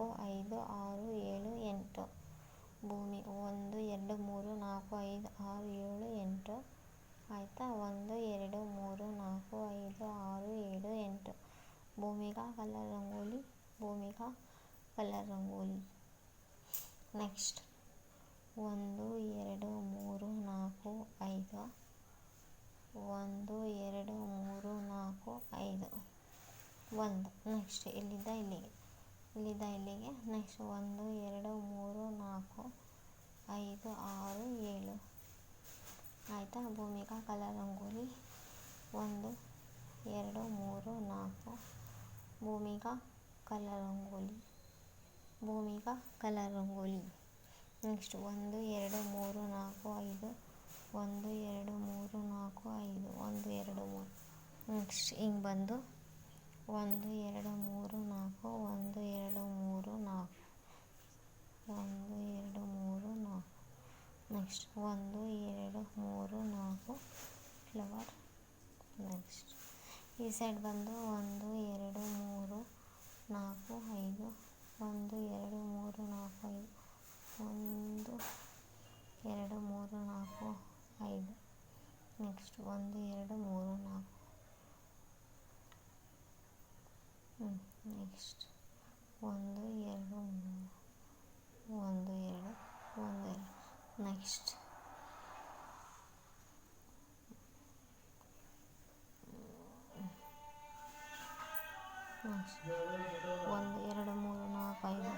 4 5 6 7 8 ಭೂಮಿ 1 2 3 4 5 6 7 8 ಆಯಿತಾ. 1 2 3 4 5 6 7 8 Bhumika colour Rangoli, Bhumika colour Rangoli. Next 1 2 3 4 5 1 2 3 4 5 1. Next ಇಲ್ಲಿಂದ ಇಲ್ಲಿಗೆ ನೆಕ್ಸ್ಟ್ 1 2 3 4 5 6 7 ಆಯಿತಾ. Bhumika colour Rangoli 1 2 3 4 Bhumika colour Rangoli, Bhumika colour Rangoli. Next 1 2 3 4 5 1 2 3 4 5 1 2 3. Next ಹಿಂಗೆ ಬಂದು 1 2 3 4 1 2 3 4 1 2 3 4. Next 1 2 3 4 flower. ನೆಕ್ಸ್ಟ್ ಈ ಸೈಡ್ ಬಂದು 1 2 3 4 5 1 2 3 4 5 1 2 3 4 5. ನೆಕ್ಸ್ಟ್ 1 2 3 4. ನೆಕ್ಸ್ಟ್ 1 2 3 1 2 1 2. ನೆಕ್ಸ್ಟ್ 1 2 3 4 5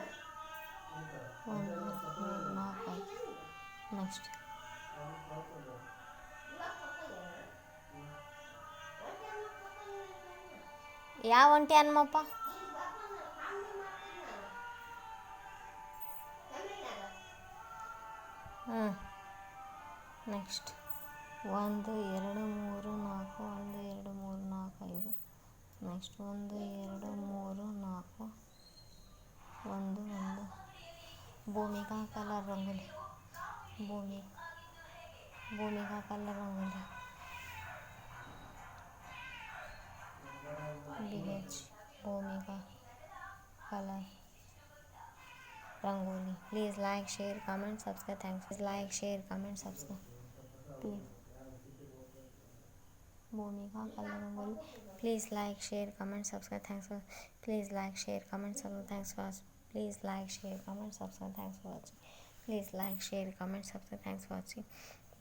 1 2 3 4 5. ನೆಕ್ಸ್ಟ್ ಯಾವ ಒಂಟಿ Hanumappa? Next 1 2 3 4 1 2 3 4 5. Next 1 2 3 4 1 1. Bhumika colour Rangoli, Bhumika colour Rangoli BH Bhumika colour Rangoli. Please like share comment subscribe. Thanks. Like share comment subscribe please. Bhumika colour Rangoli. Please like share comment subscribe. Thanks for. Please like share comment subscribe. Thanks for. Please like share comment subscribe. Thanks for watching. Please like share comment subscribe. Thanks for watching.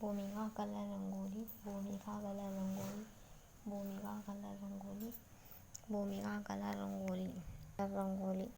Bhumika colour Rangoli, Bhumika colour Rangoli, Bhumika colour Rangoli, Bhumika colour Rangoli rangoli.